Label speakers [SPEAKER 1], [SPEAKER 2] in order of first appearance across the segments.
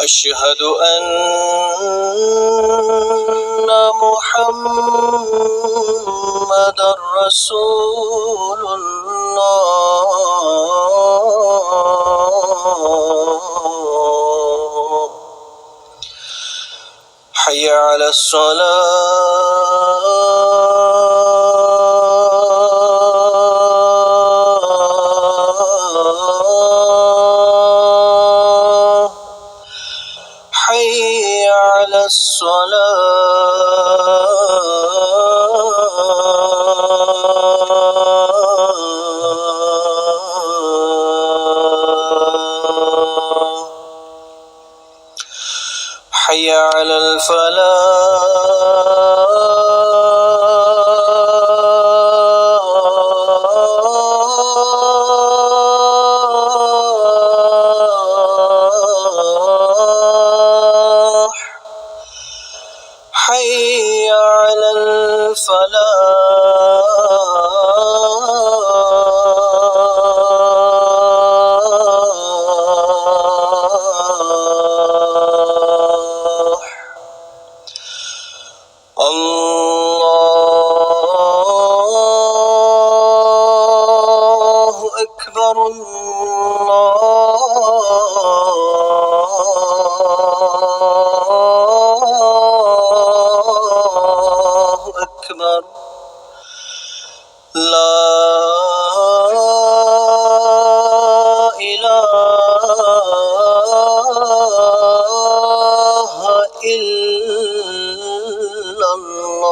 [SPEAKER 1] أشهد أن محمد رسول الله. حي على الصلاة. حي على الصلاة. حي على الفلاح. حي على الفلاح. الله أكبر. الله أكبر. لا إله إلا الله.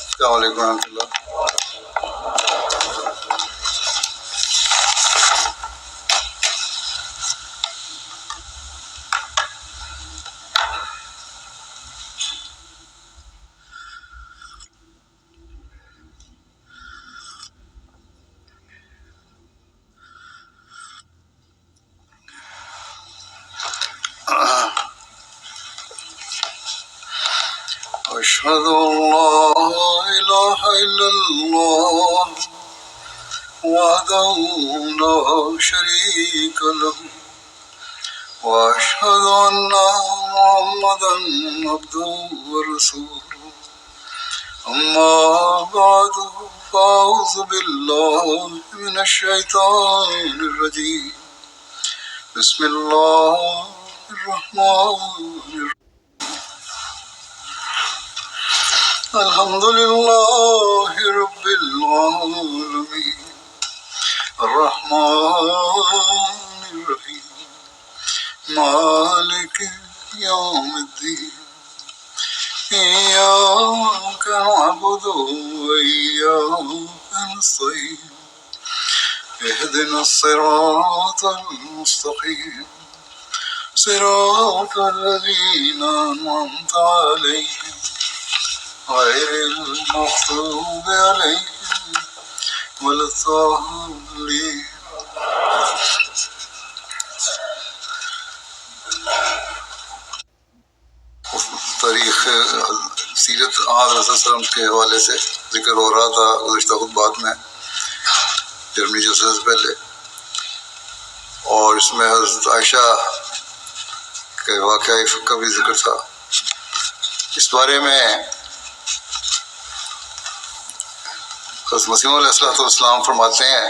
[SPEAKER 1] السلام علیکم ورحمۃ اللہ. أشهد أن لا إله إلا الله وحده لا شريك له وأشهد أن محمدا عبده ورسوله. أما بعد فأعوذ بالله من الشيطان الرجيم. بسم الله الرحمن الرحيم. الحمد لله رب العالمين الرحمن الرحيم مالك يوم الدين. إياك نعبد وإياك نستعين. اهدنا الصراط المستقيم صراط الذين أنعمت عليهم غير المغضوب عليهم ولا الضالين. تاریخ سیرت آن رسول وسلم کے حوالے سے ذکر ہو رہا تھا گزشتہ خطبات میں جرمنی جلسے سے پہلے، اور اس میں حضرت عائشہ کے واقعہ کا بھی ذکر تھا. اس بارے میں حضرت مسیح علیہ السلام فرماتے ہیں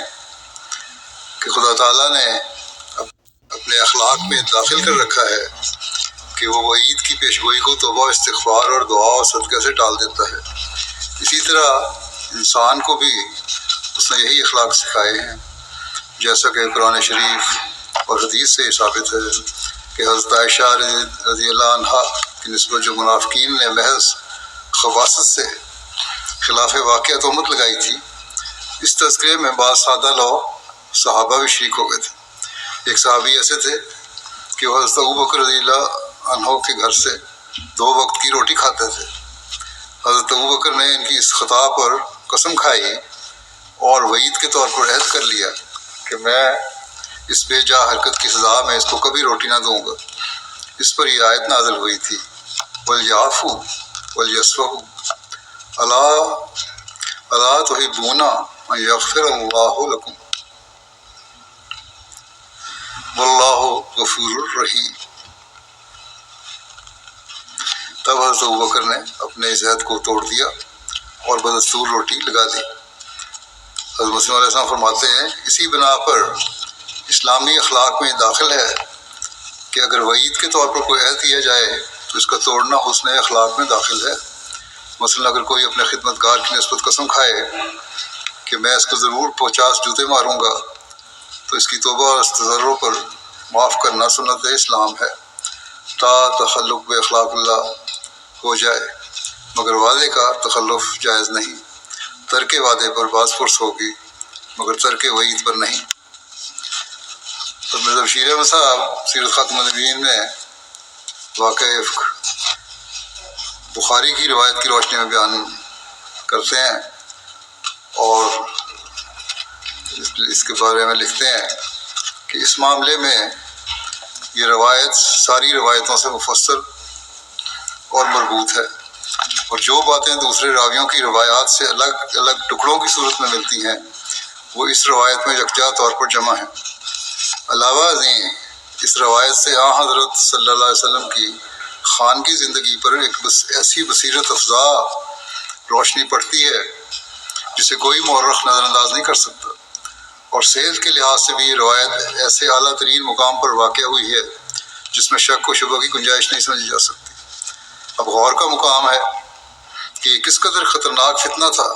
[SPEAKER 1] کہ خدا تعالیٰ نے اپنے اخلاق میں داخل کر رکھا ہے کہ وہ وعید کی پیشگوئی کو توبہ، استغفار اور دعا اور صدقہ سے ٹال دیتا ہے. اسی طرح انسان کو بھی اس نے یہی اخلاق سکھائے ہیں، جیسا کہ قرآن شریف اور حدیث سے ثابت ہے کہ حضرت عائشہ رضی اللہ عنہا کی نسبت جو منافقین نے محض خباثت سے خلاف واقعہ تہمت لگائی تھی، اس تذکرے میں بعض سادہ لوگ صحابہ بھی شریک ہو گئے تھے. ایک صحابی ایسے تھے کہ وہ حضرت ابوبکر رضی اللہ عنہ کے گھر سے 2 وقت کی روٹی کھاتے تھے. حضرت ابوبکر نے ان کی اس خطا پر قسم کھائی اور وعید کے طور پر عہد کر لیا کہ میں اس بے جا حرکت کی سزا میں اس کو کبھی روٹی نہ دوں گا. اس پر یہ آیت نازل ہوئی تھی ولیعفوا ولیصفحوا الا تحبون ان یغفر اللہ لکم واللہ غفور رحیم۔ تب حضرت ابوبکر نے اپنے اس عہد کو توڑ دیا اور بدستور روٹی لگا دی۔ حضرت مسیح علیہ السلام فرماتے ہیں اسی بنا پر اسلامی اخلاق میں داخل ہے کہ اگر وعید کے طور پر کوئی عہد کیا جائے تو اس کا توڑنا حسن اخلاق میں داخل ہے۔ مثلا اگر کوئی اپنے خدمت گار کی نسبت قسم کھائے کہ میں اس کو ضرور 50 جوتے ماروں گا تو اس کی توبہ اور تضرع پر معاف کرنا سنت اسلام ہے تا تخلق بے اخلاق اللہ ہو جائے، مگر وعدے کا تخلف جائز نہیں۔ ترک وعدے پر باز پرس ہوگی مگر ترک وعید پر نہیں۔ تو مرزا بشیر احمد صاحب سیرت خاتم النبیین میں واقع بخاری کی روایت کی روشنی میں بیان کرتے ہیں اور اس کے بارے میں لکھتے ہیں کہ اس معاملے میں یہ روایت ساری روایتوں سے مفصل اور مربوط ہے، اور جو باتیں دوسرے راویوں کی روایات سے الگ الگ ٹکڑوں کی صورت میں ملتی ہیں وہ اس روایت میں یکجا طور پر جمع ہیں۔ علاوہ ازیں اس روایت سے حضرت صلی اللہ علیہ وسلم کی خانگی زندگی پر ایک ایسی بصیرت افزا روشنی پڑتی ہے جسے کوئی مورخ نظر انداز نہیں کر سکتا، اور صحت کے لحاظ سے بھی یہ روایت ایسے اعلیٰ ترین مقام پر واقع ہوئی ہے جس میں شک و شبہ کی گنجائش نہیں سمجھی جا سکتی۔ اب غور کا مقام ہے کہ یہ کس قدر خطرناک فتنہ تھا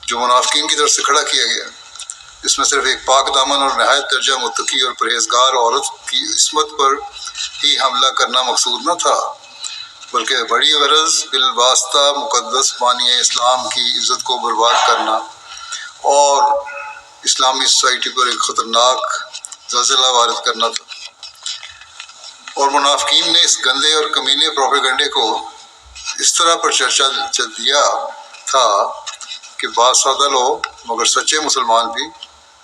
[SPEAKER 1] جو منافقین کی طرف سے کھڑا کیا گیا۔ اس میں صرف ایک پاک دامن اور نہایت درجہ متقی اور پرہیزگار عورت کی عصمت پر ہی حملہ کرنا مقصود نہ تھا، بلکہ بڑی غرض بالواسطہ مقدس بانی اسلام کی عزت کو برباد کرنا اور اسلامی سوسائٹی پر ایک خطرناک زلزلہ وارد کرنا تھا۔ اور منافقین نے اس گندے اور کمینے پروپیگنڈے کو اس طرح پر چرچا دیا تھا کہ بعض سادہ لوگ مگر سچے مسلمان بھی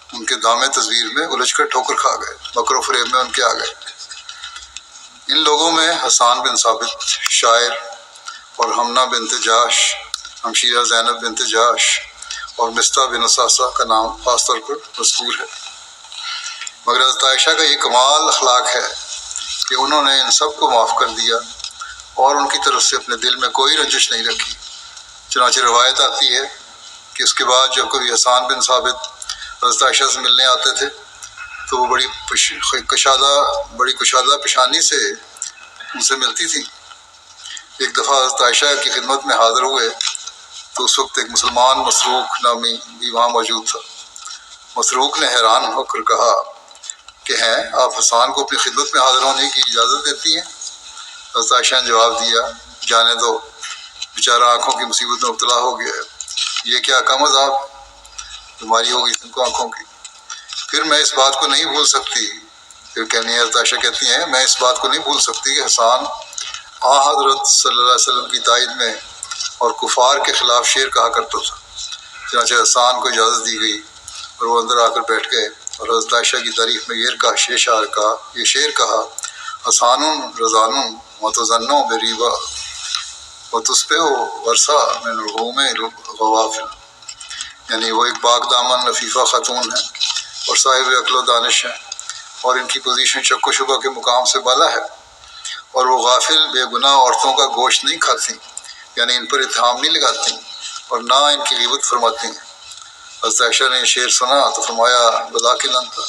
[SPEAKER 1] ان کے دامے تصویر میں الجھ کر ٹھوکر کھا گئے، مکر و فریب میں ان کے آ گئے۔ ان لوگوں میں حسان بن ثابت شاعر اور حمنہ بنت جاش، ہمشیرہ زینب بنت جاش اور مستہ بن اساسہ کا نام خاص طور پر مذکور ہے۔ مگر حضرت عائشہ کا یہ کمال اخلاق ہے کہ انہوں نے ان سب کو معاف کر دیا اور ان کی طرف سے اپنے دل میں کوئی رنجش نہیں رکھی۔ چنانچہ روایت آتی ہے کہ اس کے بعد جب کبھی حسان بن ثابت حضرت عائشہ سے ملنے آتے تھے تو وہ بڑی کشادہ پیشانی سے ان سے ملتی تھی۔ ایک دفعہ حضرت عائشہ کی خدمت میں حاضر ہوئے تو اس وقت ایک مسلمان مسروق نامی بھی وہاں موجود تھا۔ مسروق نے حیران ہو کر کہا کہ ہیں آپ حسان کو اپنی خدمت میں حاضر ہونے کی اجازت دیتی ہیں؟ حضرت عائشہ نے جواب دیا جانے دو، بیچارہ آنکھوں کی مصیبت میں مبتلا ہو گیا ہے، یہ کیا کم عذاب بیماری ہوگی تم کو آنکھوں کی۔ پھر میں اس بات کو نہیں بھول سکتی، پھر حضرت عائشہ کہتی ہیں میں اس بات کو نہیں بھول سکتی کہ حسان حضرت صلی اللہ علیہ وسلم کی تائید میں اور کفار کے خلاف شعر کہا کرتا تھا۔ چنانچہ حسان کو اجازت دی گئی اور وہ اندر آ کر بیٹھ گئے اور حضرت عائشہ کی تعریف میں یہ شعر کہا حسان رضان متظن بریبا وتصبح ورثہ من الغوم غوافل، یعنی وہ ایک پاک دامن لفیفہ خاتون ہے اور صاحب عقل و دانش ہیں، اور ان کی پوزیشن شک و شبہ کے مقام سے بالا ہے، اور وہ غافل بے گناہ عورتوں کا گوشت نہیں کھاتی، یعنی ان پر اتہام نہیں لگاتی اور نہ ان کی غیبت فرماتی ہیں۔ حضرت عائشہ نے شعر سنا تو فرمایا بلاکن انت،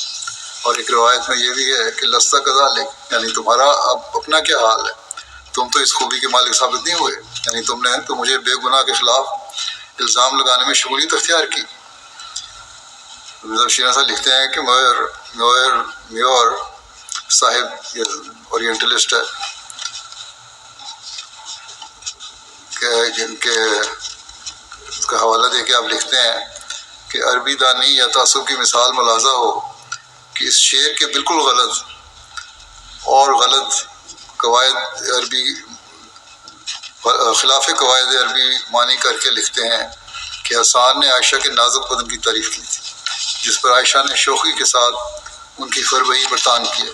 [SPEAKER 1] اور ایک روایت میں یہ بھی ہے کہ لستا کذالک، یعنی تمہارا اب اپنا کیا حال ہے، تم تو اس خوبی کے مالک ثابت نہیں ہوئے، یعنی تم نے تو مجھے بے گناہ کے خلاف الزام لگانے میں شمولیت اختیار کی۔ شیرہ صاحب لکھتے ہیں کہ میور صاحب یہ اورینٹلسٹ ہے کہ جن کے اس کا حوالہ دے کے آپ لکھتے ہیں کہ عربی دانی یا تعصب کی مثال ملاحظہ ہو کہ اس شعر کے بالکل غلط قواعد عربی خلاف قواعد عربی معنی کر کے لکھتے ہیں کہ حسان نے عائشہ کے نازک بدن کی تعریف کی تھی، جس پر عائشہ نے شوخی کے ساتھ ان کی فربہی پر تان کیا۔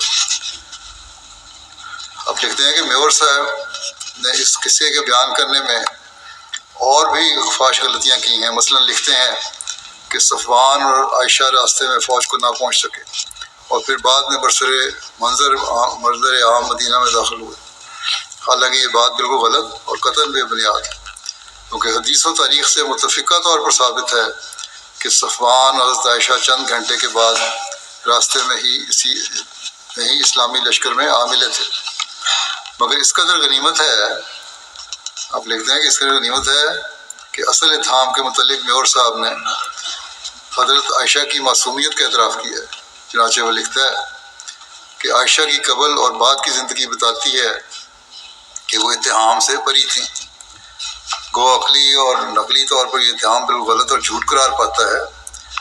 [SPEAKER 1] اب لکھتے ہیں کہ میور صاحب نے اس قصے کے بیان کرنے میں اور بھی خفاش غلطیاں کی ہیں۔ مثلا لکھتے ہیں کہ صفوان اور عائشہ راستے میں فوج کو نہ پہنچ سکے اور پھر بعد میں برسر منظر عام مدینہ میں داخل ہوئے، حالانکہ یہ بات بالکل غلط اور قطعاً بے بنیاد ہے، کیونکہ حدیث و تاریخ سے متفقہ طور پر ثابت ہے کہ صفوان اور حضرت عائشہ چند گھنٹے کے بعد راستے میں ہی اسلامی لشکر میں آ ملے تھے۔ مگر اس قدر غنیمت ہے، آپ لکھتے ہیں کہ اس قدر غنیمت ہے کہ اصل اتہام کے متعلق میور صاحب نے حضرت عائشہ کی معصومیت کا اعتراف کیا ہے۔ چنانچہ وہ لکھتا ہے کہ عائشہ کی قبل اور بعد کی زندگی بتاتی ہے کہ وہ اتہام سے بری تھیں۔ گو عقلی اور نقلی طور پر یہ اتہام بالکل غلط اور جھوٹ قرار پاتا ہے،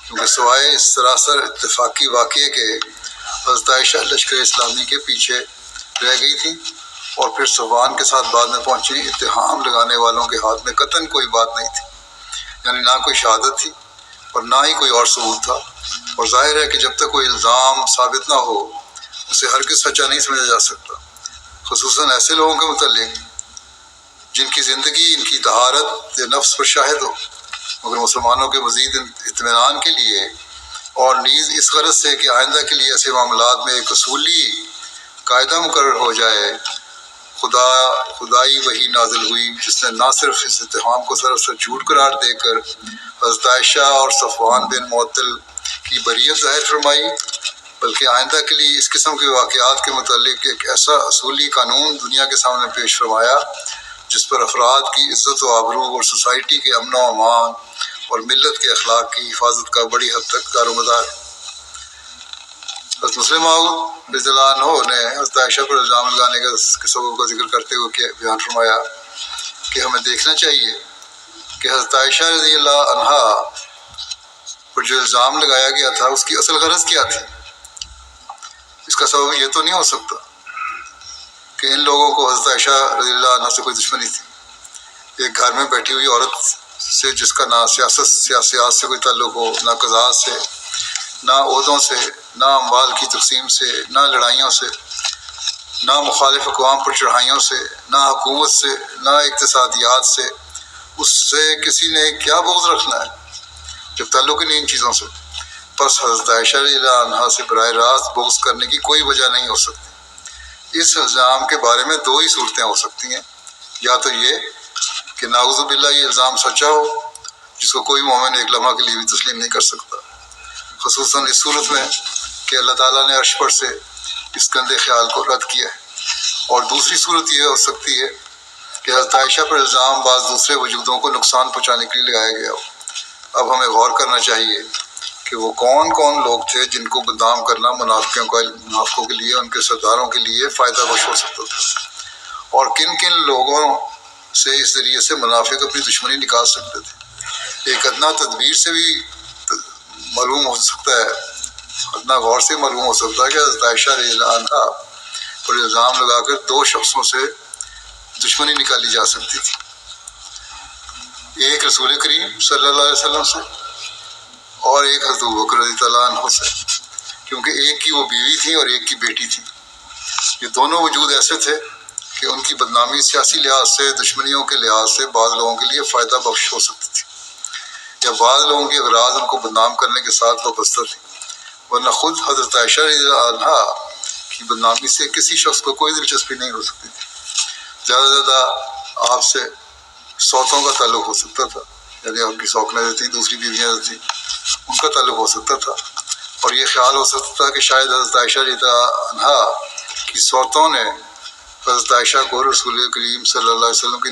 [SPEAKER 1] کیونکہ سوائے اس سراسر اتفاقی واقعے کے حضرت عائشہ لشکر اسلامی کے پیچھے رہ گئی تھی اور پھر صفوان کے ساتھ بعد میں پہنچی۔ اتہام لگانے والوں کے ہاتھ میں قطعاً کوئی بات نہیں تھی، یعنی نہ کوئی شہادت تھی اور نہ ہی کوئی اور ثبوت تھا، اور ظاہر ہے کہ جب تک کوئی الزام ثابت نہ ہو اسے ہرگز سچا نہیں سمجھا جا سکتا، خصوصاً ایسے لوگوں کے متعلق جن کی زندگی ان کی طہارت یا نفس پر شاہد ہو۔ مگر مسلمانوں کے مزید اطمینان کے لیے اور نیز اس غرض سے کہ آئندہ کے لیے ایسے معاملات میں ایک اصولی قاعدہ مقرر ہو جائے، خدائی وحی نازل ہوئی جس نے نہ صرف اس اتہام کو سراسر جھوٹ قرار دے کر حضرت عائشہ اور صفوان بن معطل کی بریت ظاہر فرمائی، بلکہ آئندہ کے لیے اس قسم کے واقعات کے متعلق ایک ایسا اصولی قانون دنیا کے سامنے پیش فرمایا جس پر افراد کی عزت و آبرو اور سوسائٹی کے امن و امان اور ملت کے اخلاق کی حفاظت کا بڑی حد تک دار و مدار ہے۔ حضرت مسلم موعود رضی اللہ عنہ نے حضرت عائشہ پر الزام لگانے کے سبب کا ذکر کرتے ہوئے بیان فرمایا کہ ہمیں دیکھنا چاہیے کہ حضرت عائشہ رضی اللہ عنہا پر جو الزام لگایا گیا تھا اس کی اصل غرض کیا تھی۔ اس کا سبب یہ تو نہیں ہو سکتا کہ ان لوگوں کو حضرت عائشہ رضی اللہ عنہ سے کوئی دشمنی تھی، ایک گھر میں بیٹھی ہوئی عورت سے جس کا نہ سیاست سے کوئی تعلق ہو، نہ قضاء سے، نہ عہدوں سے، نہ اموال کی تقسیم سے، نہ لڑائیوں سے، نہ مخالف اقوام پر چڑھائیوں سے، نہ حکومت سے، نہ اقتصادیات سے، اس سے کسی نے کیا بغض رکھنا ہے جب تعلق ہی نہیں ان چیزوں سے؟ پس حضرت عائشہ رضی اللہ عنہا سے براہ راست بغض کرنے کی کوئی وجہ نہیں ہو سکتی۔ اس الزام کے بارے میں دو ہی صورتیں ہو سکتی ہیں، یا تو یہ کہ نعوذ باللہ یہ الزام سچا ہو جس کو کوئی مومن ایک لمحہ کے لیے بھی تسلیم نہیں کر سکتا، خصوصاً اس صورت میں کہ اللہ تعالیٰ نے عرش پر سے اس گندے خیال کو رد کیا ہے، اور دوسری صورت یہ ہو سکتی ہے کہ حضرت عائشہ پر الزام بعض دوسرے وجودوں کو نقصان پہنچانے کے لیے لگایا گیا ہو۔ اب ہمیں غور کرنا چاہیے کہ وہ کون کون لوگ تھے جن کو بدنام کرنا منافقوں کے لیے، ان کے سرداروں کے لیے فائدہ بخش ہو سکتا تھا، اور کن کن لوگوں سے اس ذریعے سے منافق اپنی دشمنی نکال سکتے تھے۔ ایک ادنا تدبیر سے بھی معلوم ہو سکتا ہے، ادنا غور سے معلوم ہو سکتا ہے کہ حضرت عائشہ رضی اللہ عنہا پر الزام لگا کر دو شخصوں سے دشمنی نکالی جا سکتی تھی، ایک رسول کریم صلی اللہ علیہ وسلم سے اور ایک حضرت ابوبکر رضی اللہ عنہ سے، کیونکہ ایک کی وہ بیوی تھی اور ایک کی بیٹی تھی۔ یہ دونوں وجود ایسے تھے کہ ان کی بدنامی سیاسی لحاظ سے، دشمنیوں کے لحاظ سے بعض لوگوں کے لیے فائدہ بخش ہو سکتی تھی، یا بعض لوگوں کی اغراض ان کو بدنام کرنے کے ساتھ وابستہ تھی، ورنہ خود حضرت عائشہ رضی اللہ عنہا کی بدنامی سے کسی شخص کو کوئی دلچسپی نہیں ہو سکتی تھی۔ زیادہ سے زیادہ آپ سے سوتوں کا تعلق ہو سکتا تھا، یعنی ان کی سوکنیں جو تھیں، دوسری بیویاں جو تھیں، ان کا تعلق ہو سکتا تھا، اور یہ خیال ہو سکتا تھا کہ شاید حضرت عائشہ رضی اللہ عنہا کی سوتوں نے حضرت عائشہ کو رسول کریم صلی اللہ علیہ وسلم کی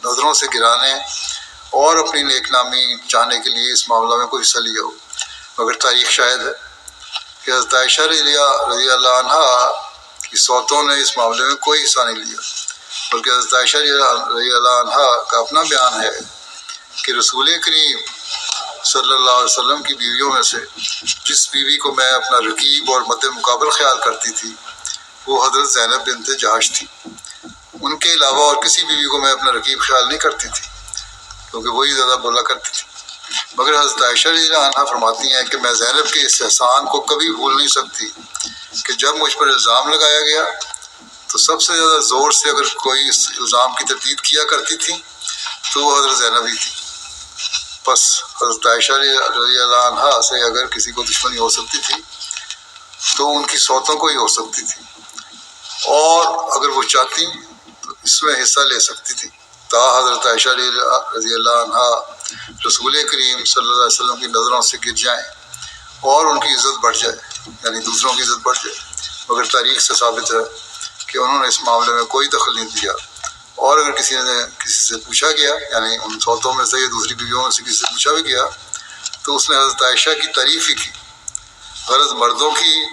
[SPEAKER 1] نظروں سے گرانے اور اپنی نیک نامی چاہنے کے لیے اس معاملہ میں کوئی حصہ لیا ہو، مگر تاریخ شاہد ہے کہ حضرت عائشہ رضی اللہ عنہا کی سوتوں نے اس معاملے میں کوئی حصہ نہیں لیا، بلکہ حضرت عائشہ رضی اللہ عنہا کا اپنا بیان ہے کہ رسول کریم صلی اللہ علیہ وسلم کی بیویوں میں سے جس بیوی کو میں اپنا رقیب اور مد مقابل خیال کرتی تھی وہ حضرت زینب بنت جہش تھی، ان کے علاوہ اور کسی بیوی کو میں اپنا رقیب خیال نہیں کرتی تھی، کیونکہ وہی زیادہ بولا کرتی تھی۔ مگر حضرت عائشہ رضی اللہ عنہا فرماتی ہیں کہ میں زینب کے اس احسان کو کبھی بھول نہیں سکتی کہ جب مجھ پر الزام لگایا گیا تو سب سے زیادہ زور سے اگر کوئی اس الزام کی تردید کیا کرتی تھی تو وہ حضرت زینب ہی تھی۔ بس حضرت عائشہ رضی اللہ عنہا سے اگر کسی کو دشمنی ہو سکتی تھی تو ان کی صوتوں کو ہی ہو سکتی تھی، اور اگر وہ چاہتی تو اس میں حصہ لے سکتی تھی، تا حضرت عائشہ رضی اللہ عنہا رسول کریم صلی اللہ علیہ وسلم کی نظروں سے گر جائیں اور ان کی عزت بڑھ جائے، یعنی دوسروں کی عزت بڑھ جائے، مگر تاریخ سے ثابت ہے کہ انہوں نے اس معاملے میں کوئی دخل نہیں دیا۔ اور اگر کسی سے پوچھا گیا، یعنی ان صوتوں میں سے یا دوسری بیویوں میں سے کسی سے پوچھا بھی گیا تو اس نے حضرت عائشہ کی تعریف ہی کی۔ غرض مردوں کی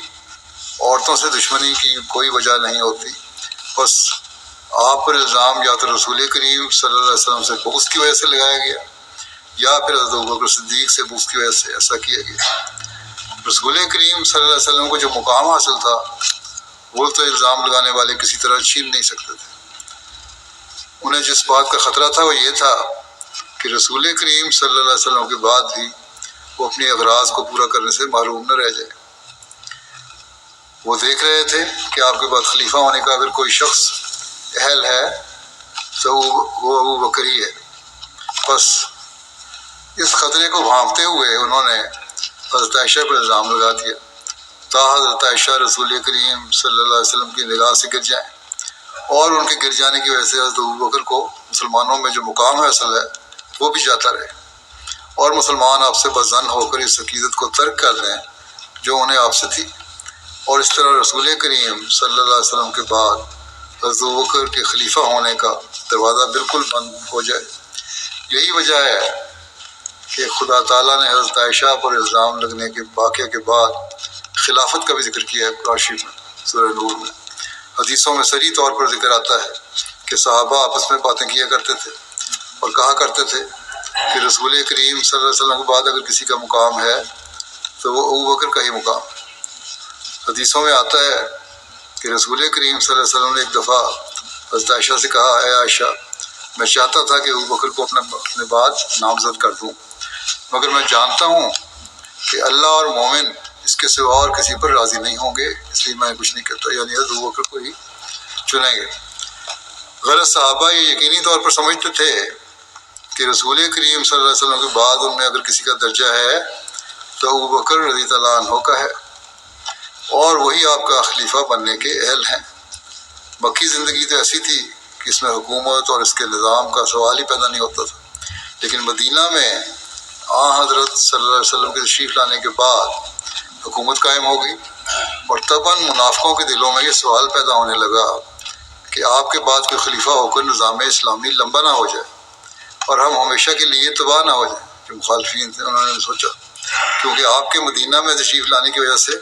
[SPEAKER 1] عورتوں سے دشمنی کی کوئی وجہ نہیں ہوتی، بس آپ پر الزام یا تو رسول کریم صلی اللہ علیہ وسلم سے بغض کی وجہ سے لگایا گیا یا پھر حضرت ابوبکر صدیق سے بغض کی وجہ سے ایسا کیا گیا۔ رسول کریم صلی اللہ علیہ وسلم کو جو مقام حاصل تھا وہ تو الزام لگانے والے کسی طرح چھین نہیں سکتے تھے۔ انہیں جس بات کا خطرہ تھا وہ یہ تھا کہ رسول کریم صلی اللہ علیہ وسلم کے بعد بھی وہ اپنی اغراض کو پورا کرنے سے محروم نہ رہ جائے۔ وہ دیکھ رہے تھے کہ آپ کے بعد خلیفہ ہونے کا اگر کوئی شخص اہل ہے تو وہ ابو بکر ہی ہے۔ بس اس خطرے کو بھانپتے ہوئے انہوں نے حضرت عائشہ پر الزام لگا دیا تا حضرت عائشہ رسول کریم صلی اللہ علیہ وسلم کی نگاہ سے گر جائیں، اور ان کے گر جانے کی وجہ سے حضرت ابوبکر کو مسلمانوں میں جو مقام حاصل ہے وہ بھی جاتا رہے، اور مسلمان آپ سے بظن ہو کر اس عقیدت کو ترک کر دیں جو انہیں آپ سے تھی، اور اس طرح رسول کریم صلی اللہ علیہ وسلم کے بعد حضرت ابوبکر کے خلیفہ ہونے کا دروازہ بالکل بند ہو جائے۔ یہی وجہ ہے کہ خدا تعالیٰ نے حضرت عائشہ پر الزام لگنے کے واقعے کے بعد خلافت کا بھی ذکر کیا ہے قرآن شریف میں، سورہ نور میں۔ حدیثوں میں صریح طور پر ذکر آتا ہے کہ صحابہ آپس میں باتیں کیا کرتے تھے اور کہا کرتے تھے کہ رسول کریم صلی اللہ علیہ وسلم کے بعد اگر کسی کا مقام ہے تو وہ ابوبکر کا ہی مقام۔ حدیثوں میں آتا ہے کہ رسول کریم صلی اللہ علیہ وسلم نے ایک دفعہ حضرت عائشہ سے کہا، اے عائشہ، میں چاہتا تھا کہ ابوبکر کو اپنے بعد نامزد کر دوں، مگر میں جانتا ہوں کہ اللہ اور مومن اس کے سوا اور کسی پر راضی نہیں ہوں گے، اس لیے میں کچھ نہیں کرتا، یعنی حضرت ابوبکر کو ہی چنیں گے۔ غلط صحابہ یہ یقینی طور پر سمجھتے تھے کہ رسول کریم صلی اللہ علیہ وسلم کے بعد ان میں اگر کسی کا درجہ ہے تو ابوبکر رضی اللہ عنہ کا ہے، اور وہی آپ کا خلیفہ بننے کے اہل ہیں۔ مکی زندگی تو ایسی تھی کہ اس میں حکومت اور اس کے نظام کا سوال ہی پیدا نہیں ہوتا تھا، لیکن مدینہ میں حضرت صلی اللہ علیہ وسلم کے تشریف لانے کے بعد حکومت قائم ہو گئی، اور طبعاً منافقوں کے دلوں میں یہ سوال پیدا ہونے لگا کہ آپ کے بعد کوئی خلیفہ ہو کر نظام اسلامی لمبا نہ ہو جائے اور ہم ہمیشہ کے لیے تباہ نہ ہو جائیں۔ جو مخالفین تھے انہوں نے سوچا، کیونکہ آپ کے مدینہ میں تشریف لانے کی وجہ سے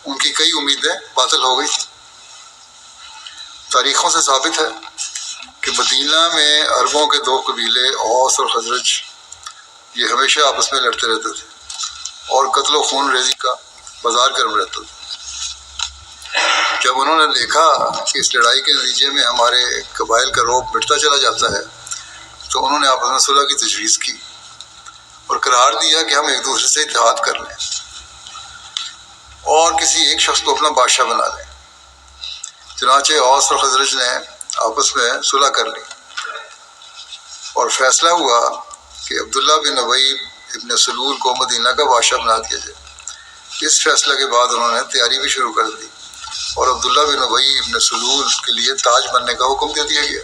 [SPEAKER 1] ان کی کئی امیدیں باطل ہو گئی تھیں۔ تاریخوں سے ثابت ہے کہ مدینہ میں عربوں کے دو قبیلے اوس اور خزرج یہ ہمیشہ آپس میں لڑتے رہتے تھے اور قتل و خون ریزی کا بازار گرم رہتا تھا۔ جب انہوں نے دیکھا کہ اس لڑائی کے نتیجے میں ہمارے قبائل کا رعب مٹتا چلا جاتا ہے تو انہوں نے آپس میں صلح کی تجویز کی اور قرار دیا کہ ہم ایک دوسرے سے اتحاد کر لیں اور کسی ایک شخص کو اپنا بادشاہ بنا لیں۔ چنانچہ اوس اور خزرج نے آپس میں صلح کر لی اور فیصلہ ہوا کہ عبداللہ بن ابی ابن سلول کو مدینہ کا بادشاہ بنا دیا جائے۔ اس فیصلے کے بعد انہوں نے تیاری بھی شروع کر دی اور عبداللہ بن ابی ابن سلول کے لیے تاج بننے کا حکم دے دیا گیا۔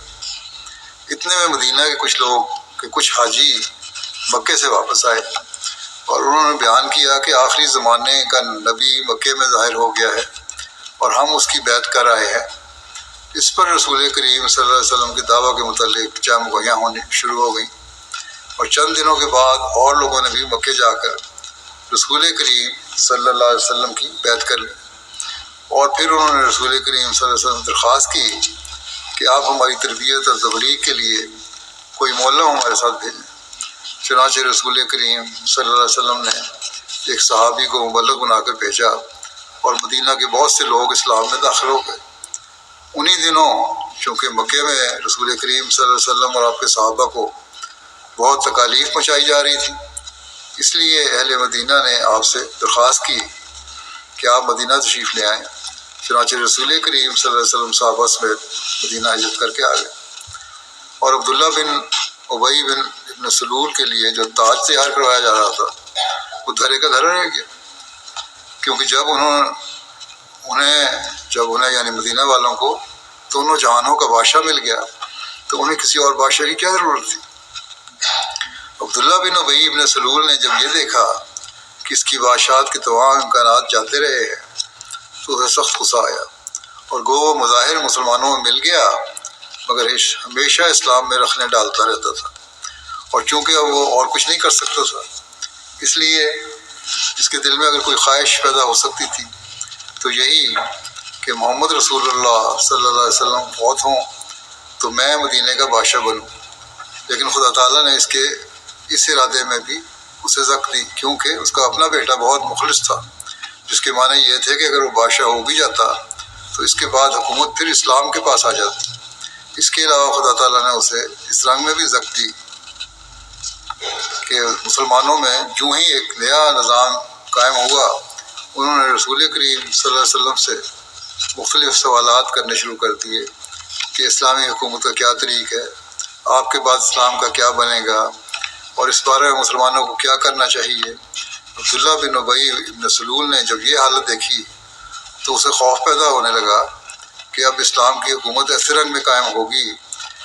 [SPEAKER 1] اتنے میں مدینہ کے کچھ حاجی مکے سے واپس آئے اور انہوں نے بیان کیا کہ آخری زمانے کا نبی مکے میں ظاہر ہو گیا ہے اور ہم اس کی بیعت کر آئے ہیں۔ اس پر رسول کریم صلی اللہ علیہ وسلم کے دعویٰ کے متعلق چہ مغیاں ہونی شروع ہو گئیں، اور چند دنوں کے بعد اور لوگوں نے بھی مکے جا کر رسول کریم صلی اللہ علیہ وسلم کی بیعت کر لی، اور پھر انہوں نے رسول کریم صلی اللہ علیہ وسلم درخواست کی کہ آپ ہماری تربیت اور تبلیغ کے لیے کوئی معلم ہمارے ساتھ بھیجیں۔ چنانچہ رسول کریم صلی اللہ علیہ وسلم نے ایک صحابی کو مبلغ بنا کر بھیجا اور مدینہ کے بہت سے لوگ اسلام میں داخل ہو گئے۔ انہی دنوں چونکہ مکے میں رسول کریم صلی اللہ علیہ وسلم اور آپ کے صحابہ کو بہت تکالیف پہنچائی جا رہی تھی، اس لیے اہل مدینہ نے آپ سے درخواست کی کہ آپ مدینہ تشریف لے آئیں چنانچہ رسول کریم صلی اللہ علیہ وسلم صحابہ سمیت مدینہ ہجرت کر کے آ گئے، اور عبداللہ بن ابی بن ابن سلول کے لیے جو تاج تیار کروایا جا رہا تھا وہ دھرے کا دھرا رہ گیا، کیونکہ جب انہیں یعنی مدینہ والوں کو دونوں جہانوں کا بادشاہ مل گیا تو انہیں کسی اور بادشاہ کی کیا ضرورت تھی۔ عبداللہ بن ابی بن سلول نے جب یہ دیکھا کہ اس کی بادشاہت کے تمام امکانات جاتے رہے ہیں تو اسے سخت غصہ آیا، اور گو وہ مظاہر مسلمانوں میں مل گیا مگر ہمیشہ اسلام میں رخنے ڈالتا رہتا تھا، اور چونکہ اب وہ اور کچھ نہیں کر سکتا تھا اس لیے اس کے دل میں اگر کوئی خواہش پیدا ہو سکتی تھی تو یہی کہ محمد رسول اللہ صلی اللہ علیہ وسلم فوت ہوں تو میں مدینہ کا بادشاہ بنوں، لیکن خدا تعالیٰ نے اس ارادے میں بھی اسے زک دی، کیونکہ اس کا اپنا بیٹا بہت مخلص تھا، جس کے معنی یہ تھے کہ اگر وہ بادشاہ ہو بھی جاتا تو اس کے بعد حکومت پھر اسلام کے پاس آ جاتی۔ اس کے علاوہ خدا تعالیٰ نے اسے اس رنگ میں بھی زک دی کہ مسلمانوں میں جو ہی ایک نیا نظام قائم ہوا انہوں نے رسول کریم صلی اللہ علیہ وسلم سے مختلف سوالات کرنے شروع کر دیے کہ اسلامی حکومت کا کیا طریق ہے، آپ کے بعد اسلام کا کیا بنے گا، اور اس بارے میں مسلمانوں کو کیا کرنا چاہیے۔ عبداللہ بن ابی بن سلول نے جب یہ حالت دیکھی تو اسے خوف پیدا ہونے لگا کہ اب اسلام کی حکومت ایسے رنگ میں قائم ہوگی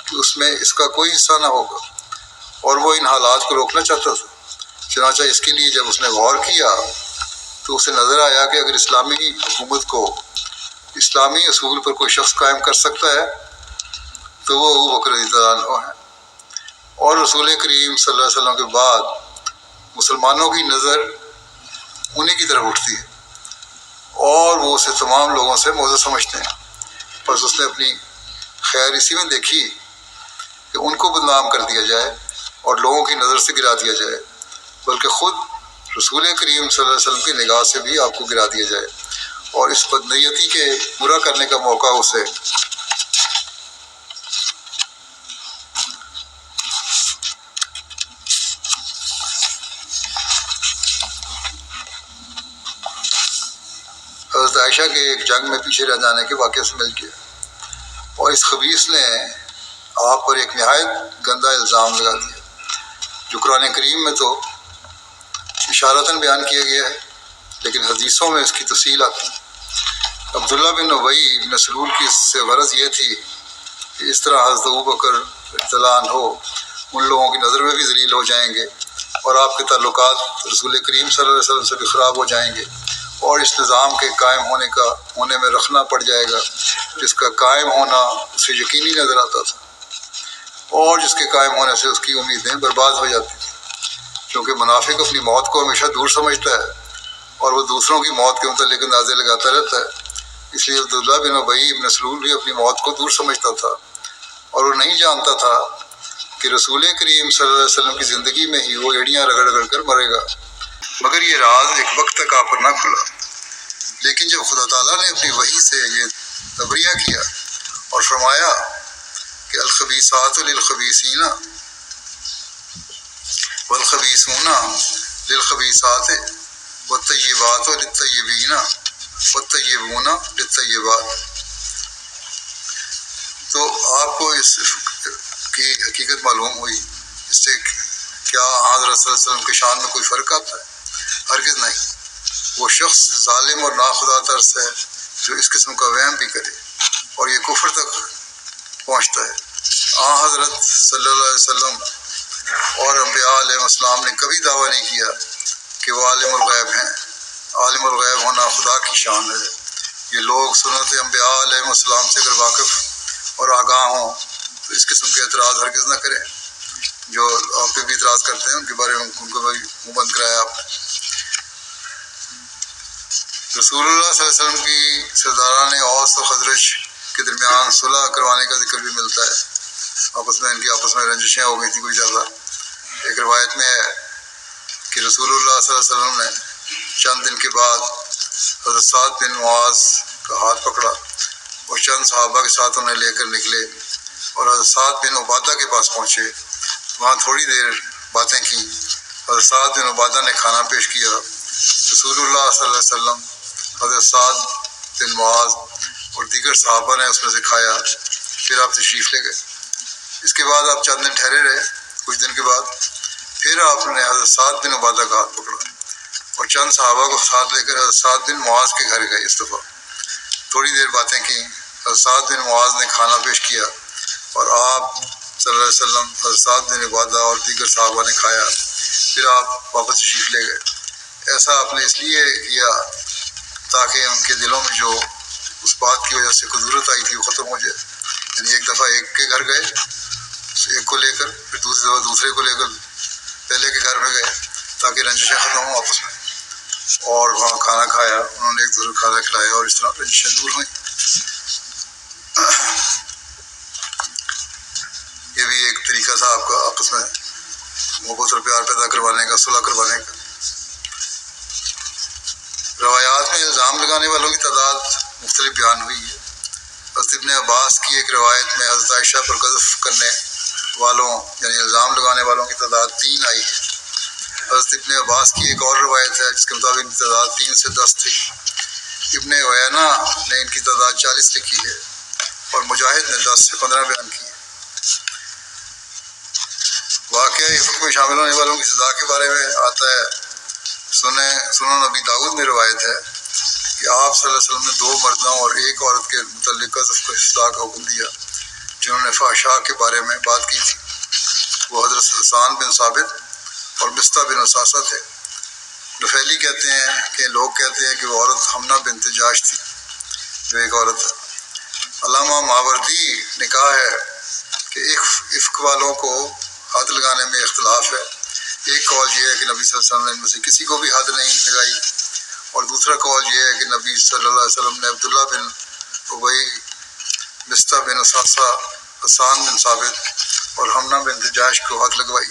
[SPEAKER 1] کہ اس میں اس کا کوئی حصہ نہ ہوگا، اور وہ ان حالات کو روکنا چاہتا تھا۔ چنانچہ اس کے لیے جب اس نے غور کیا تو اسے نظر آیا کہ اگر اسلامی حکومت کو اسلامی اصول پر کوئی شخص قائم کر سکتا ہے تو وہ ابو بکر رضی اللہ عنہ ہے، اور رسول کریم صلی اللہ علیہ وسلم کے بعد مسلمانوں کی نظر انہی کی طرف اٹھتی ہے اور وہ اسے تمام لوگوں سے معزز سمجھتے ہیں۔ بس اس نے اپنی خیر اسی میں دیکھی کہ ان کو بدنام کر دیا جائے اور لوگوں کی نظر سے گرا دیا جائے، بلکہ خود رسول کریم صلی اللہ علیہ وسلم کی نگاہ سے بھی آپ کو گرا دیا جائے، اور اس بدنیتی کے پورا کرنے کا موقع اسے حضرت عائشہ کے ایک جنگ میں پیچھے رہ جانے کے واقعے سے مل گیا، اور اس خبیث نے آپ پر ایک نہایت گندا الزام لگا دیا جو قرآن کریم میں تو اشارتاً بیان کیا گیا ہے لیکن حدیثوں میں اس کی تفصیل آتی ہے۔ عبداللہ بن ابی بن سلول کی اس سے غرض یہ تھی کہ اس طرح حضرت ابو بکر رضی اللہ عنہ ان لوگوں کی نظر میں بھی ذلیل ہو جائیں گے اور آپ کے تعلقات رسول کریم صلی اللہ علیہ وسلم سے بھی خراب ہو جائیں گے، اور اس نظام کے قائم ہونے میں رخنا پڑ جائے گا جس کا قائم ہونا اسے یقینی نظر آتا تھا، اور جس کے قائم ہونے سے اس کی امیدیں برباد ہو جاتی تھیں، کیونکہ منافق اپنی موت کو ہمیشہ دور سمجھتا ہے اور وہ دوسروں کی موت کے متعلق اندازے لگاتا رہتا ہے۔ اس لیے عبداللہ بن ابی بن سلول بھی اپنی موت کو دور سمجھتا تھا، اور وہ نہیں جانتا تھا کہ رسول کریم صلی اللہ علیہ وسلم کی زندگی میں ہی وہ ایڑیاں رگڑ رگڑ کر مرے گا، مگر یہ راز ایک وقت تک آپ پر نہ کھلا۔ لیکن جب خدا تعالیٰ نے اپنی وحی سے یہ تبریہ کیا اور فرمایا کہ الخبیثات للخبیثین والخبیثون للخبیثات والطیبات للطیبین والطیبون للطیبات، تو آپ کو اس کی حقیقت معلوم ہوئی۔ اس سے کیا حضرت صلی اللہ علیہ وسلم کے شان میں کوئی فرق آتا ہے؟ ہرگز نہیں۔ وہ شخص ظالم اور ناخدا ترس ہے جو اس قسم کا وہم بھی کرے اور یہ کفر تک پہنچتا ہے۔ حضرت صلی اللہ علیہ وسلم اور انبیاء علیہ السلام نے کبھی دعویٰ نہیں کیا کہ وہ عالم الغیب ہیں۔ عالم الغیب ہونا خدا کی شان ہے۔ یہ لوگ سنت انبیاء علیہ السلام سے اگر واقف اور آگاہ ہوں تو اس قسم کے اعتراض ہرگز نہ کریں۔ جو آپ پہ بھی اعتراض کرتے ہیں ان کے بارے میں ان کو بھی منہ بند کرایا آپ نے۔ رسول اللہ صلی اللہ علیہ وسلم کی سرداران اوس و خزرج کے درمیان صلح کروانے کا ذکر بھی ملتا ہے۔ ان کی آپس میں رنجشیں ہو گئی تھیں کوئی زیادہ۔ ایک روایت میں ہے کہ رسول اللہ صلی اللہ علیہ وسلم نے چند دن کے بعد حضرت سعد بن معاذ کا ہاتھ پکڑا اور چند صحابہ کے ساتھ انہیں لے کر نکلے اور حضرت سعد بن عبادہ کے پاس پہنچے۔ وہاں تھوڑی دیر باتیں کیں۔ حضرت سعد بن عبادہ نے کھانا پیش کیا۔ رسول اللہ صلی اللہ علیہ وسلم حضرت سعد بن معاذ اور دیگر صحابہ نے اس میں سے کھایا، پھر آپ تشریف لے گئے۔ اس کے بعد آپ چند دن ٹھہرے رہے، کچھ دن کے بعد پھر آپ نے حضرت سعد بن عبادہ کا ہاتھ پکڑا اور چند صحابہ کو ساتھ لے کر حضرت سعد بن معاذ کے گھر گئے۔ اس دفعہ تھوڑی دیر باتیں کی، حضرت سعد بن معاذ نے کھانا پیش کیا اور آپ صلی اللہ علیہ وسلم، حضرت سعد بن عبادہ اور دیگر صحابہ نے کھایا، پھر آپ واپس تشریف لے گئے۔ ایسا آپ نے اس لیے کیا تاکہ ان کے دلوں میں جو اس بات کی وجہ سے قدورت آئی تھی وہ ختم ہو جائے۔ یعنی ایک دفعہ ایک کے گھر گئے ایک کو لے کر، پھر دوسری دفعہ دوسرے کو لے کر پہلے کے گھر میں گئے تاکہ رنجشیں ختم ہوں آپس میں، اور وہاں کھانا کھایا، انہوں نے ایک دوسرے کو کھانا کھلایا اور اس طرح رنجشیں دور ہوئیں۔ یہ بھی ایک طریقہ تھا آپ کا آپس میں محبت اور پیار پیدا کروانے کا، صلح کروانے کا۔ روایات میں الزام لگانے والوں کی تعداد مختلف بیان ہوئی ہے۔ حضرت ابن عباس کی ایک روایت میں حضرت عائشہ پر قذف کرنے والوں یعنی الزام لگانے والوں کی تعداد 3 آئی ہے۔ حضرت ابن عباس کی ایک اور روایت ہے جس کے مطابق ان کی تعداد 3 سے 10 تھی۔ ابن عیینہ نے ان کی تعداد 40 لکھی ہے اور مجاہد نے 10 سے 15 بیان کی ہے۔ واقعہ افق میں شامل ہونے والوں کی سزا کے بارے میں آتا ہے، سنن نبی داؤد میں روایت ہے کہ آپ صلی اللہ علیہ وسلم نے 2 مردوں اور 1 عورت کے متعلق قذف کو سزا کا حکم دیا جنہوں نے فحشاء کے بارے میں بات کی تھی۔ وہ حضرت حسان بن ثابت اور مصطح بن اساسہ تھے۔ نفیلی کہتے ہیں کہ لوگ کہتے ہیں کہ وہ عورت حمنہ بنت جاش تھی جو ایک عورت ہے۔ علامہ ماوردی نے کہا ہے کہ افق والوں کو حد لگانے میں اختلاف ہے۔ ایک قول یہ ہے کہ نبی صلی اللہ علیہ وسلم نے ان میں سے کسی کو بھی حد نہیں لگائی، اور دوسرا قول یہ ہے کہ نبی صلی اللہ علیہ وسلم نے عبداللہ بن ابی، مصطح بن اساسہ، حسان بن ثابت اور حمنہ بنت جاش کو حد لگوائی۔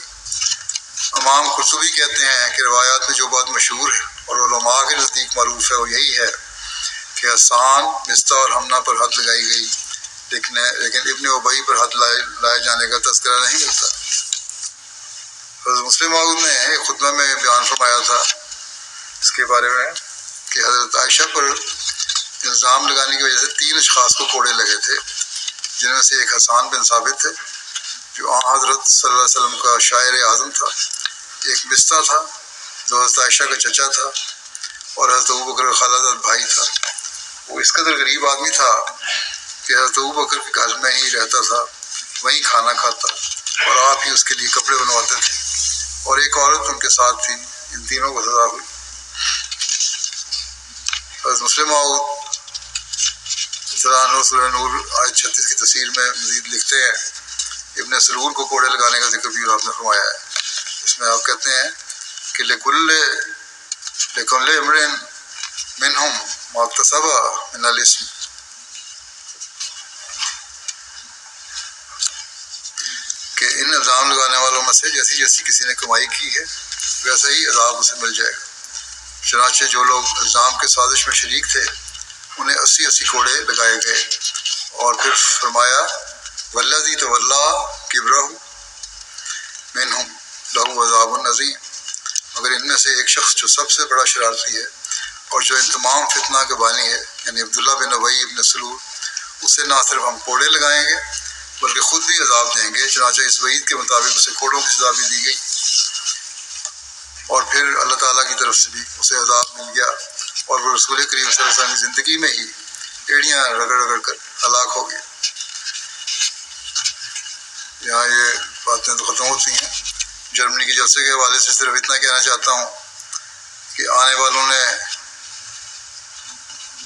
[SPEAKER 1] امام قرطبی کہتے ہیں کہ روایات میں جو بات مشہور ہے اور علماء کے نزدیک معروف ہے وہ یہی ہے کہ حسان، مصطح اور حمنہ پر حد لگائی گئی، لیکن ابن ابی پر حد لائے جانے کا تذکرہ نہیں ملتا۔ حضرت مسلم موعود نے ایک خطبہ میں بیان فرمایا تھا اس کے بارے میں کہ حضرت عائشہ پر الزام لگانے کی وجہ سے 3 اشخاص کو کوڑے لگے تھے، جن میں سے ایک حسان بن ثابت تھے جو حضرت صلی اللہ علیہ وسلم کا شاعر اعظم تھا، ایک مصطح تھا جو حضرت عائشہ کا چچا تھا، اور حضرت ابوبکر کا خالہ بھائی تھا۔ وہ اس قدر غریب آدمی تھا کہ حضرت ابوبکر کے گھر میں ہی رہتا تھا، وہیں کھانا کھاتا اور آپ ہی اس کے لیے کپڑے بنواتے تھے، اور ایک عورت ان کے ساتھ تھی۔ ان تینوں کو سزا ہوئی۔ حضرت مسلم موعود سورہ نور آیت 36 کی تفسیر میں مزید لکھتے ہیں، ابن سلول کو کوڑے لگانے کا ذکر بھی آپ نے فرمایا ہے۔ اس میں آپ کہتے ہیں کہ لِكُلِّ امرئ مِنْهُمْ مَا اكْتَسَبَ مِنَ الْإِثْمِ، کہ ان الزام لگانے والوں میں سے جیسی جیسی کسی نے کمائی کی ہے ویسا ہی عذاب اسے مل جائے گا۔ چنانچہ جو لوگ الزام کے سازش میں شریک تھے انہیں 80 کوڑے لگائے گئے، اور پھر فرمایا والذی تولی کبرہ منہم لہ عذاب عظیم، مگر ان میں سے ایک شخص جو سب سے بڑا شرارتی ہے اور جو ان تمام فتنہ کے بانی ہے یعنی عبداللہ بن ابی بن سلول، اسے نہ صرف ہم کوڑے لگائیں گے بلکہ خود بھی عذاب دیں گے۔ چنانچہ اس وعید کے مطابق اسے کوڑوں کی سزا بھی دی گئی، اور پھر اللہ تعالیٰ کی طرف سے بھی اسے عذاب مل گیا، اور وہ رسول کریم صلی اللہ علیہ وسلم کی زندگی میں ہی ایڑیاں رگڑ رگڑ کر ہلاک ہو گیا۔ یہاں یہ باتیں تو ختم ہوتی ہیں۔ جرمنی کے جلسے کے حوالے سے صرف اتنا کہنا چاہتا ہوں کہ آنے والوں نے،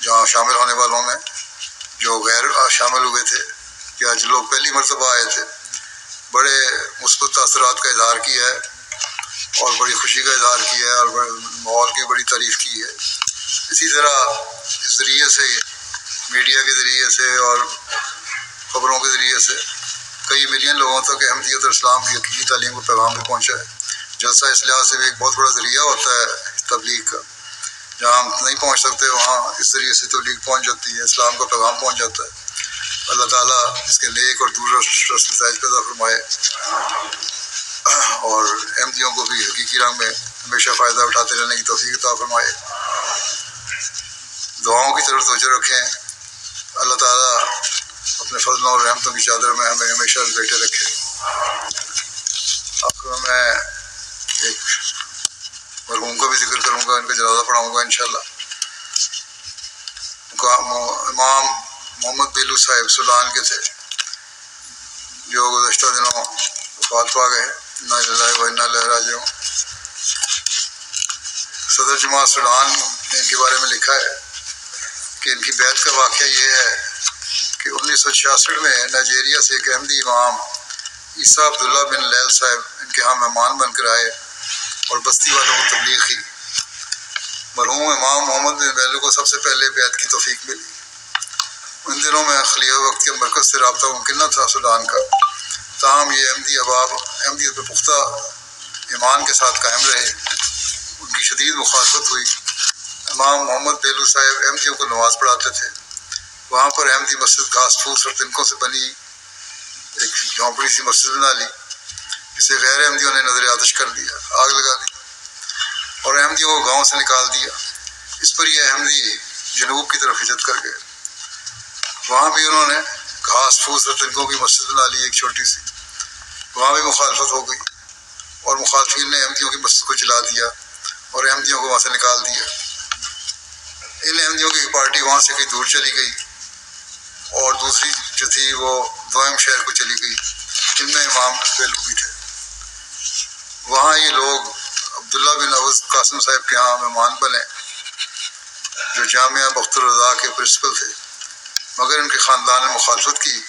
[SPEAKER 1] جہاں شامل ہونے والوں میں جو غیر شامل ہوئے تھے یا جو لوگ پہلی مرتبہ آئے تھے، بڑے مثبت تاثرات کا اظہار کیا ہے اور بڑی خوشی کا اظہار کیا ہے اور ماحول کی بڑی تعریف کی ہے۔ اسی طرح اس ذریعے سے، میڈیا کے ذریعے سے اور خبروں کے ذریعے سے کئی ملین لوگوں تک احمدیت اور اسلام کی حقیقی تعلیم کو پیغام بھی پہنچا ہے۔ جلسہ اس لحاظ سے بھی ایک بہت بڑا ذریعہ ہوتا ہے تبلیغ کا، جہاں ہم نہیں پہنچ سکتے وہاں اس ذریعے سے تبلیغ پہنچ جاتی ہے، اسلام کا پیغام پہنچ جاتا ہے۔ اللہ تعالیٰ اس کے نیک اور دور رس نتائج پیدا فرمائے، اور احمدیوں کو بھی حقیقی رنگ میں ہمیشہ فائدہ اٹھاتے رہنے کی توفیق عطا فرمائے۔ دعاؤں کی طرف توجہ رکھیں اللہ تعالیٰ اپنے فضلوں اور رحمتوں کی چادر میں ہمیں ہمیشہ لپیٹے رکھے۔ آخر میں ایک مرحوم کا بھی ذکر کروں گا، ان کا جنازہ پڑھاؤں گا انشاءاللہ۔ امام محمد بیلو صاحب سوڈان کے تھے، جو گزشتہ دنوں وفات پا گئے، انا للہ و انا الیہ راجعون۔ صدر جماعت سوڈان نے ان کے بارے میں لکھا ہے کہ ان کی بیعت کا واقعہ یہ ہے کہ 1966 میں نائجیریا سے ایک احمدی امام عیسیٰ عبداللہ بن لیل صاحب ان کے ہاں مہمان بن کر آئے اور بستی والوں کو تبلیغ کی۔ مرحوم امام محمد بن بیلو کو سب سے پہلے بیعت کی توفیق ملی۔ ان دنوں میں خلیفہ وقت کے مرکز سے رابطہ ممکن نہ تھا سوڈان کا، تاہم یہ احمدی احباب احمدیت پر پختہ ایمان کے ساتھ قائم رہے۔ ان کی شدید مخالفت ہوئی۔ امام محمد بیلو صاحب احمدیوں کو نماز پڑھاتے تھے۔ وہاں پر احمدی مسجد گھاس پھوس اور تنکوں سے بنی ایک جھونپڑی سی مسجد بنا لی، جسے غیر احمدیوں نے نظر آتش کر دیا، آگ لگا دی اور احمدیوں کو گاؤں سے نکال دیا۔ اس پر یہ احمدی جنوب کی طرف ہجرت کر گئے۔ وہاں بھی انہوں نے گھاس پھوس اور تنکوں کی مسجد بنا لی ایک چھوٹی سی، وہاں بھی مخالفت ہو گئی اور مخالفین نے احمدیوں کی مسجد کو جلا دیا اور احمدیوں کو وہاں سے نکال دیا۔ ان احمدیوں کی پارٹی وہاں سے کہیں دور چلی گئی اور دوسری جو تھی وہ دوئم شہر کو چلی گئی، جن میں امام بیلو بھی تھے۔ وہاں یہ لوگ عبداللہ بن عوض قاسم صاحب کے ہاں مہمان بنے، جو جامعہ بخت الرضا کے پرنسپل تھے، مگر ان کے خاندان نے مخالفت کی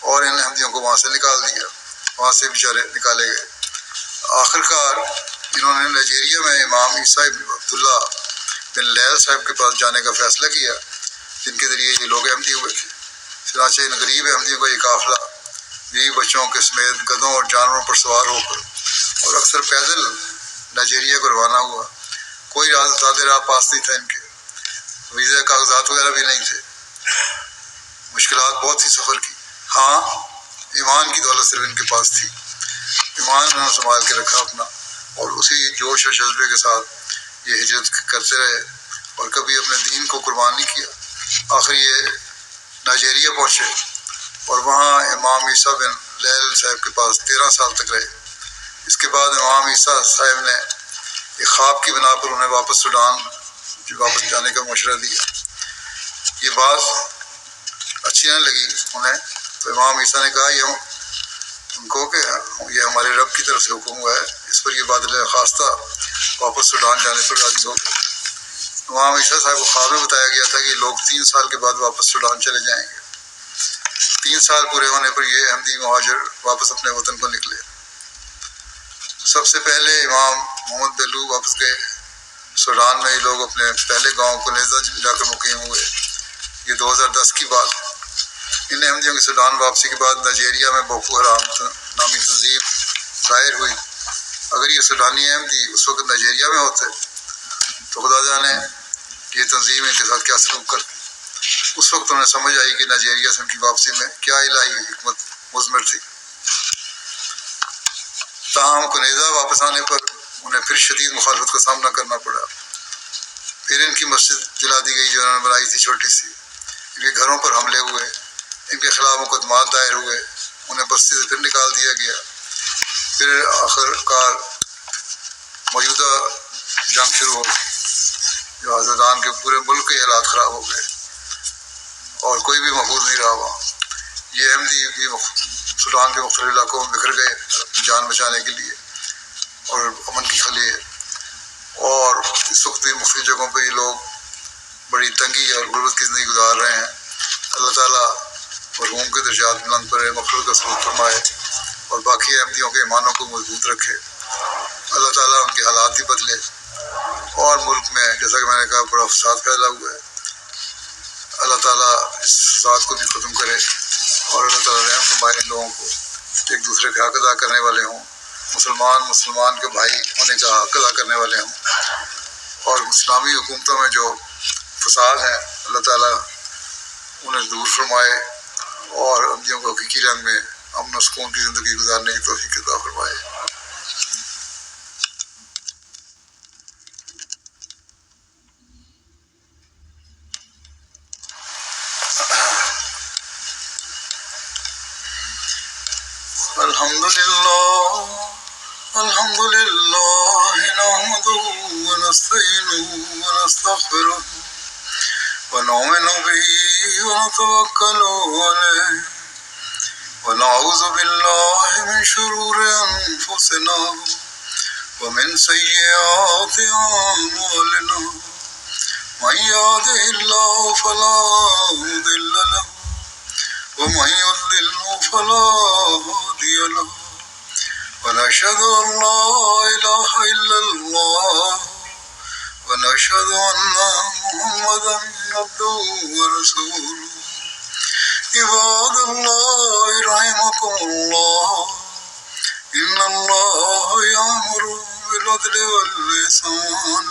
[SPEAKER 1] اور ان احمدیوں کو وہاں سے نکال دیا، وہاں سے بیچارے نکالے گئے۔ آخر کار انہوں نے نائجیریا میں امام عیسیٰ عبداللہ بن لیل صاحب کے پاس جانے کا فیصلہ کیا، جن کے ذریعے یہ لوگ احمدی ہوئے تھے۔ چنانچہ ان غریب احمدیوں کا یہ قافلہ بیوی بچوں کے سمیت گدھوں اور جانوروں پر سوار ہو کر اور اکثر پیدل نائجیریا کو روانہ ہوا۔ کوئی زیادہ راہ پاس نہیں تھا، ان کے ویزا کاغذات وغیرہ بھی نہیں تھے، مشکلات بہت تھی سفر کی۔ ہاں، ایمان کی دولت صرف ان کے پاس تھی۔ ایمان انہوں نے سنبھال کے رکھا اپنا، اور اسی جوش اور جذبے کے ساتھ یہ ہجرت کرتے رہے اور کبھی اپنے دین کو قربان نہیں کیا۔ آخر یہ نائجیریا پہنچے اور وہاں امام عیسیٰ بن لیل صاحب کے پاس 13 سال تک رہے۔ اس کے بعد امام عیسیٰ صاحب نے ایک خواب کی بنا پر انہیں واپس سوڈان واپس جانے کا مشورہ دیا۔ یہ بات اچھی نہ لگی انہیں، تو امام عیسیٰ نے کہا ان کو کہ یہ ہمارے رب کی طرف سے حکم ہوا ہے۔ اس پر یہ بادل خواستہ واپس سوڈان جانے پر راضی ہو گئے۔ امام عیسیٰ صاحب کو خواب میں بتایا گیا تھا کہ لوگ 3 سال کے بعد واپس سوڈان چلے جائیں گے۔ 3 سال پورے ہونے پر یہ احمدی مہاجر واپس اپنے وطن کو نکلے۔ سب سے پہلے امام محمد بیلو واپس گئے سوڈان میں۔ یہ لوگ اپنے پہلے گاؤں کنیزہ جا کر مقیم ہوئے۔ یہ 2010 کی بات ہے۔ ان احمدیوں کی سوڈان واپسی کے بعد نائجیریا میں بوکو حرام نامی تنظیم ظاہر ہوئی۔ اگر یہ سوڈانی احمدی اس وقت نائجیریا میں ہوتے تو خدا جانے یہ تنظیم ان کے ساتھ کیا سلوک کرتی۔ اس وقت انہیں سمجھ آئی کہ نائجیریا سے ان کی واپسی میں کیا الہی حکمت مضمر تھی۔ تاہم کنیزہ واپس آنے پر انہیں پھر شدید مخالفت کا سامنا کرنا پڑا۔ پھر ان کی مسجد جلا دی گئی جو انہوں نے بنائی تھی چھوٹی سی۔ ان کے گھروں پر حملے ہوئے، ان کے خلاف مقدمات دائر ہوئے، انہیں بستی سے پھر نکال دیا گیا۔ پھر آخر کار موجودہ جنگ شروع ہو گئی، جو حضرتان کے پورے ملک کے حالات خراب ہو گئے اور کوئی بھی محفوظ نہیں رہا وہاں۔ یہ احمدی بھی سوڈان کے مختلف علاقوں میں بکھر گئے اپنی جان بچانے کے لیے اور امن کی خلیے، اور اس وقت بھی مختلف جگہوں پہ یہ لوگ بڑی تنگی اور غربت کی زندگی گزار رہے ہیں۔ اللہ تعالیٰ مرحوم کے درجات بلند کرے، مغفرت کا سلوک فرمائے اور باقی احمدیوں کے ایمانوں کو مضبوط رکھے۔ اللہ تعالیٰ ان کے حالات ہی بدلے، اور ملک میں جیسا کہ میں نے کہا بڑا فساد پھیلا ہوا ہے، اللہ تعالیٰ اس فساد کو بھی ختم کرے اور اللہ تعالیٰ رحم فرمائے ان لوگوں کو ایک دوسرے کے حق ادا کرنے والے ہوں، مسلمان کے بھائی ہونے کا حق ادا کرنے والے ہوں، اور اسلامی حکومتوں میں جو فساد ہیں اللہ تعالیٰ انہیں دور فرمائے اور احمدیوں کو حقیقی رنگ میں امن و سکون کی زندگی گزارنے کی توفیق عطا فرمائے۔ لله الحمد لله نحمده ونستعينه ونستغفره ونؤمن به ونتوكل عليه ونعوذ بالله من شرور أنفسنا ومن سيئات أعمالنا من يهده الله فلا مضل له ومن يضلل فلا هادي له ونشهد أن لا إله إلا الله ونشهد أن محمدا عبده ورسوله عباد الله رحمكم الله إن الله يأمر بالعدل والإحسان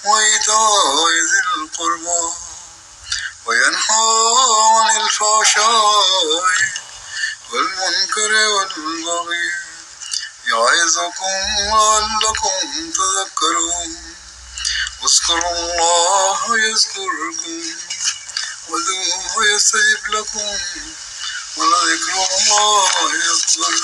[SPEAKER 1] وإيتاء ذي القربى وينهى عن الفحشاء والمنكر والبغي يعظكم لعلكم تذكرون اذكروا الله يذكركم وادعوه يستجب لكم ولذكر الله أكبر.